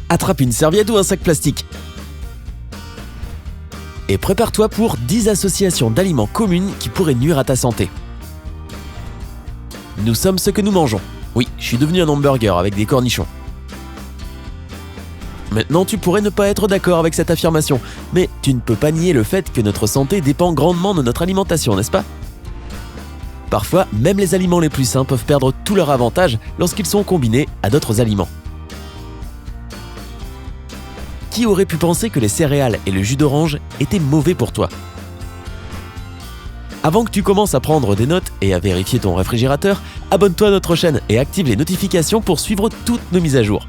Attrape une serviette ou un sac plastique. Et prépare-toi pour 10 associations d'aliments communes qui pourraient nuire à ta santé. Nous sommes ce que nous mangeons. Oui, je suis devenu un hamburger avec des cornichons. Maintenant, tu pourrais ne pas être d'accord avec cette affirmation, mais tu ne peux pas nier le fait que notre santé dépend grandement de notre alimentation, n'est-ce pas ? Parfois, même les aliments les plus sains peuvent perdre tout leur avantage lorsqu'ils sont combinés à d'autres aliments. Qui aurait pu penser que les céréales et le jus d'orange étaient mauvais pour toi ? Avant que tu commences à prendre des notes et à vérifier ton réfrigérateur, abonne-toi à notre chaîne et active les notifications pour suivre toutes nos mises à jour.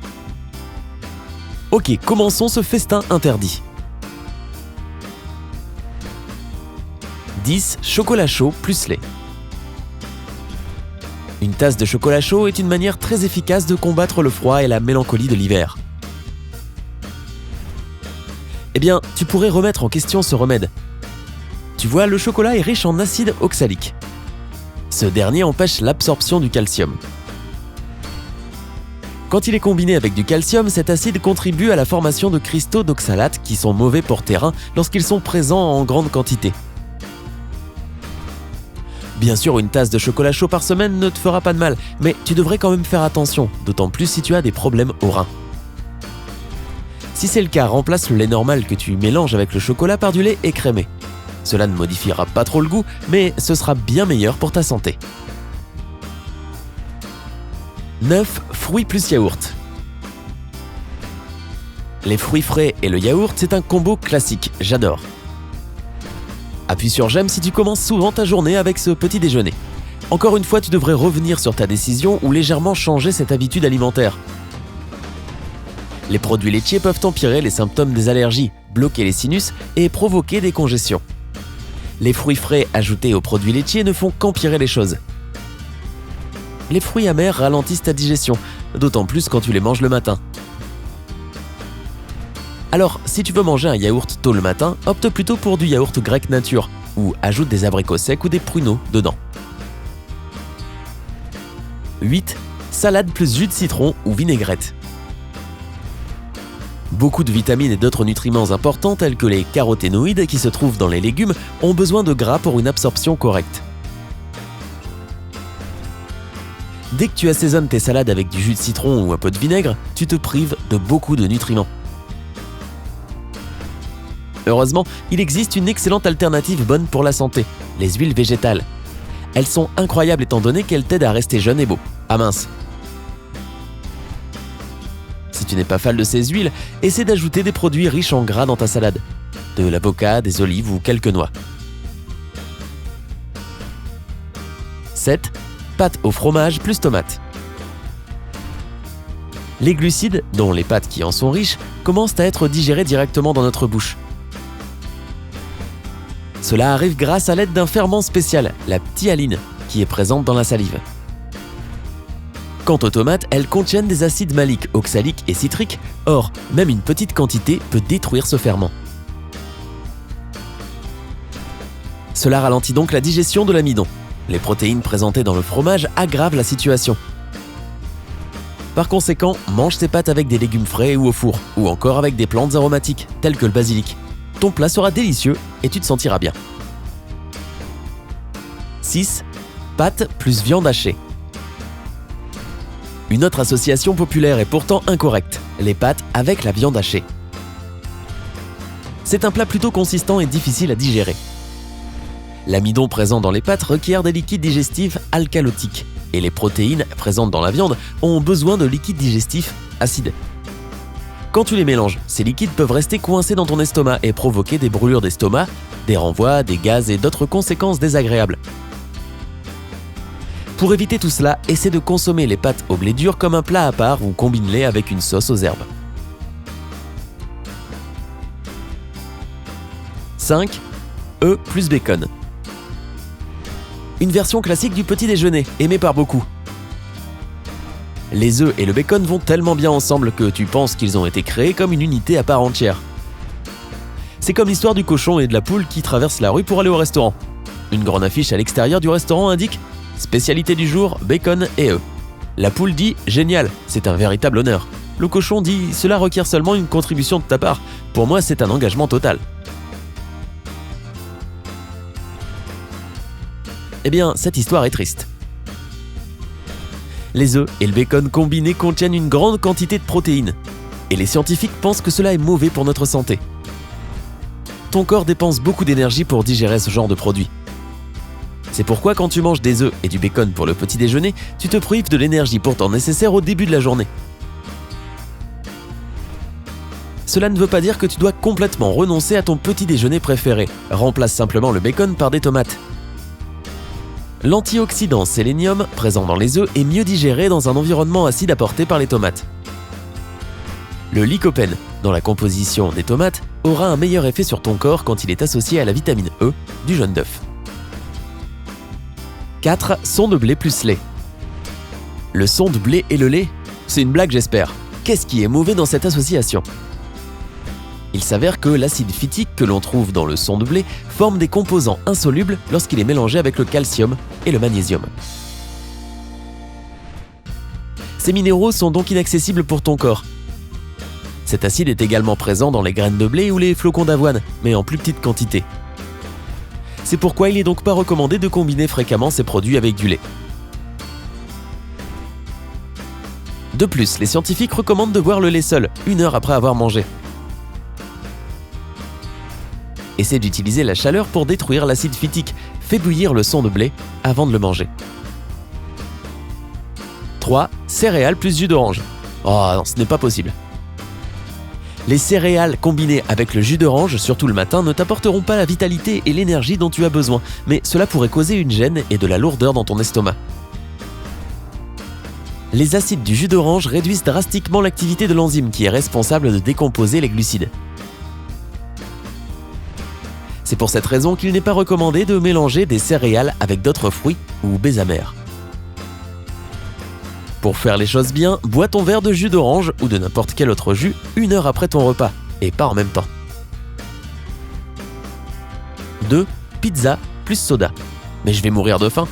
Ok, commençons ce festin interdit. 10 chocolat chaud plus lait. Une tasse de chocolat chaud est une manière très efficace de combattre le froid et la mélancolie de l'hiver. Eh bien, tu pourrais remettre en question ce remède. Tu vois, le chocolat est riche en acide oxalique. Ce dernier empêche l'absorption du calcium. Quand il est combiné avec du calcium, cet acide contribue à la formation de cristaux d'oxalate qui sont mauvais pour tes reins lorsqu'ils sont présents en grande quantité. Bien sûr, une tasse de chocolat chaud par semaine ne te fera pas de mal, mais tu devrais quand même faire attention, d'autant plus si tu as des problèmes aux reins. Si c'est le cas, remplace le lait normal que tu mélanges avec le chocolat par du lait écrémé. Cela ne modifiera pas trop le goût, mais ce sera bien meilleur pour ta santé. 9 fruits plus yaourt. Les fruits frais et le yaourt, c'est un combo classique, j'adore. Appuie sur j'aime si tu commences souvent ta journée avec ce petit déjeuner. Encore une fois, tu devrais revenir sur ta décision ou légèrement changer cette habitude alimentaire. Les produits laitiers peuvent empirer les symptômes des allergies, bloquer les sinus et provoquer des congestions. Les fruits frais ajoutés aux produits laitiers ne font qu'empirer les choses. Les fruits amers ralentissent ta digestion, d'autant plus quand tu les manges le matin. Alors, si tu veux manger un yaourt tôt le matin, opte plutôt pour du yaourt grec nature, ou ajoute des abricots secs ou des pruneaux dedans. 8. Salade plus jus de citron ou vinaigrette. Beaucoup de vitamines et d'autres nutriments importants tels que les caroténoïdes qui se trouvent dans les légumes ont besoin de gras pour une absorption correcte. Dès que tu assaisonnes tes salades avec du jus de citron ou un peu de vinaigre, tu te prives de beaucoup de nutriments. Heureusement, il existe une excellente alternative bonne pour la santé, les huiles végétales. Elles sont incroyables étant donné qu'elles t'aident à rester jeune et beau. Ah mince! Si tu n'es pas fan de ces huiles, essaie d'ajouter des produits riches en gras dans ta salade. De l'avocat, des olives ou quelques noix. 7. Pâtes au fromage plus tomates. Les glucides, dont les pâtes qui en sont riches, commencent à être digérés directement dans notre bouche. Cela arrive grâce à l'aide d'un ferment spécial, la ptyaline, qui est présente dans la salive. Quant aux tomates, elles contiennent des acides maliques, oxaliques et citriques, or, même une petite quantité peut détruire ce ferment. Cela ralentit donc la digestion de l'amidon. Les protéines présentées dans le fromage aggravent la situation. Par conséquent, mange tes pâtes avec des légumes frais ou au four, ou encore avec des plantes aromatiques, telles que le basilic. Ton plat sera délicieux et tu te sentiras bien. 6. Pâtes plus viande hachée. Une autre association populaire et pourtant incorrecte, les pâtes avec la viande hachée. C'est un plat plutôt consistant et difficile à digérer. L'amidon présent dans les pâtes requiert des liquides digestifs alcalotiques et les protéines présentes dans la viande ont besoin de liquides digestifs acides. Quand tu les mélanges, ces liquides peuvent rester coincés dans ton estomac et provoquer des brûlures d'estomac, des renvois, des gaz et d'autres conséquences désagréables. Pour éviter tout cela, essaie de consommer les pâtes au blé dur comme un plat à part ou combine-les avec une sauce aux herbes. 5. œufs plus bacon. Une version classique du petit déjeuner, aimée par beaucoup. Les œufs et le bacon vont tellement bien ensemble que tu penses qu'ils ont été créés comme une unité à part entière. C'est comme l'histoire du cochon et de la poule qui traversent la rue pour aller au restaurant. Une grande affiche à l'extérieur du restaurant indique « Spécialité du jour, bacon et œufs ». La poule dit « Génial, c'est un véritable honneur ». Le cochon dit « Cela requiert seulement une contribution de ta part. Pour moi, c'est un engagement total. » Eh bien, cette histoire est triste. Les œufs et le bacon combinés contiennent une grande quantité de protéines. Et les scientifiques pensent que cela est mauvais pour notre santé. Ton corps dépense beaucoup d'énergie pour digérer ce genre de produits. C'est pourquoi quand tu manges des œufs et du bacon pour le petit déjeuner, tu te prives de l'énergie pourtant nécessaire au début de la journée. Cela ne veut pas dire que tu dois complètement renoncer à ton petit déjeuner préféré. Remplace simplement le bacon par des tomates. L'antioxydant sélénium présent dans les œufs est mieux digéré dans un environnement acide apporté par les tomates. Le lycopène, dans la composition des tomates, aura un meilleur effet sur ton corps quand il est associé à la vitamine E du jaune d'œuf. 4. Son de blé plus lait. Le son de blé et le lait? C'est une blague, j'espère. Qu'est-ce qui est mauvais dans cette association? Il s'avère que l'acide phytique que l'on trouve dans le son de blé forme des composants insolubles lorsqu'il est mélangé avec le calcium et le magnésium. Ces minéraux sont donc inaccessibles pour ton corps. Cet acide est également présent dans les graines de blé ou les flocons d'avoine, mais en plus petite quantité. C'est pourquoi il n'est donc pas recommandé de combiner fréquemment ces produits avec du lait. De plus, les scientifiques recommandent de boire le lait seul, 1 heure après avoir mangé. Essaie d'utiliser la chaleur pour détruire l'acide phytique. Fais bouillir le son de blé avant de le manger. 3. Céréales plus jus d'orange. Oh non, ce n'est pas possible. Les céréales combinées avec le jus d'orange, surtout le matin, ne t'apporteront pas la vitalité et l'énergie dont tu as besoin, mais cela pourrait causer une gêne et de la lourdeur dans ton estomac. Les acides du jus d'orange réduisent drastiquement l'activité de l'enzyme qui est responsable de décomposer les glucides. C'est pour cette raison qu'il n'est pas recommandé de mélanger des céréales avec d'autres fruits ou baies amères. Pour faire les choses bien, bois ton verre de jus d'orange ou de n'importe quel autre jus 1 heure après ton repas, et pas en même temps. 2. Pizza plus soda. Mais je vais mourir de faim.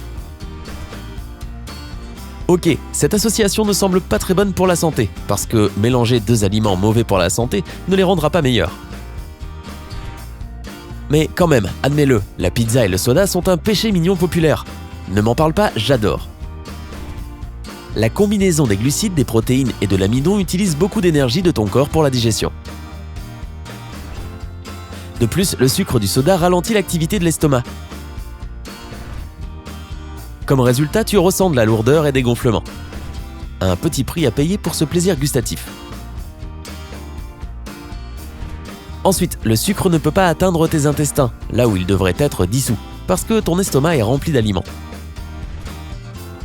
Ok, cette association ne semble pas très bonne pour la santé, parce que mélanger 2 aliments mauvais pour la santé ne les rendra pas meilleurs. Mais quand même, admets-le, la pizza et le soda sont un péché mignon populaire. Ne m'en parle pas, j'adore. La combinaison des glucides, des protéines et de l'amidon utilise beaucoup d'énergie de ton corps pour la digestion. De plus, le sucre du soda ralentit l'activité de l'estomac. Comme résultat, tu ressens de la lourdeur et des gonflements. Un petit prix à payer pour ce plaisir gustatif. Ensuite, le sucre ne peut pas atteindre tes intestins, là où il devrait être dissous, parce que ton estomac est rempli d'aliments.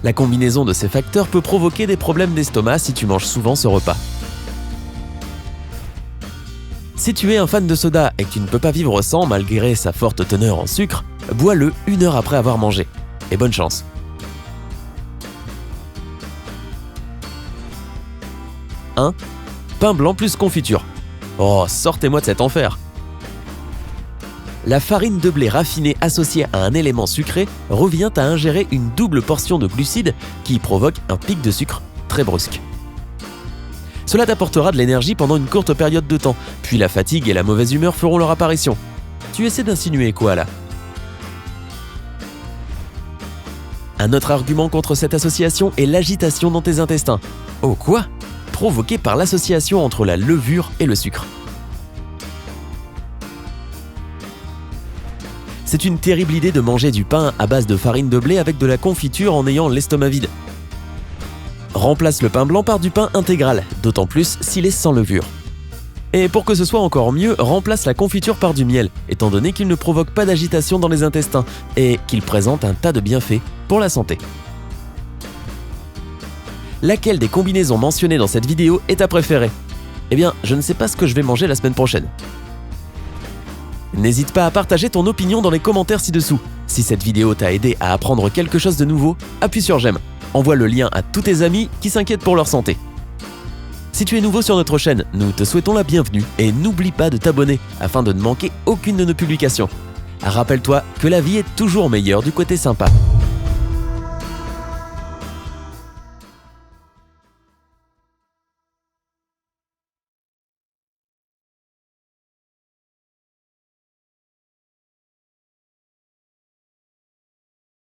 La combinaison de ces facteurs peut provoquer des problèmes d'estomac si tu manges souvent ce repas. Si tu es un fan de soda et que tu ne peux pas vivre sans malgré sa forte teneur en sucre, bois-le 1 heure après avoir mangé. Et bonne chance. 1. Pain blanc plus confiture. Oh, sortez-moi de cet enfer! La farine de blé raffinée associée à un élément sucré revient à ingérer une double portion de glucides qui provoque un pic de sucre très brusque. Cela t'apportera de l'énergie pendant une courte période de temps, puis la fatigue et la mauvaise humeur feront leur apparition. Tu essaies d'insinuer quoi là? Un autre argument contre cette association est l'agitation dans tes intestins. Oh quoi? Provoquée par l'association entre la levure et le sucre. C'est une terrible idée de manger du pain à base de farine de blé avec de la confiture en ayant l'estomac vide. Remplace le pain blanc par du pain intégral, d'autant plus s'il est sans levure. Et pour que ce soit encore mieux, remplace la confiture par du miel, étant donné qu'il ne provoque pas d'agitation dans les intestins et qu'il présente un tas de bienfaits pour la santé. Laquelle des combinaisons mentionnées dans cette vidéo est ta préférée? Eh bien, je ne sais pas ce que je vais manger la semaine prochaine. N'hésite pas à partager ton opinion dans les commentaires ci-dessous. Si cette vidéo t'a aidé à apprendre quelque chose de nouveau, appuie sur j'aime. Envoie le lien à tous tes amis qui s'inquiètent pour leur santé. Si tu es nouveau sur notre chaîne, nous te souhaitons la bienvenue et n'oublie pas de t'abonner afin de ne manquer aucune de nos publications. Rappelle-toi que la vie est toujours meilleure du côté sympa.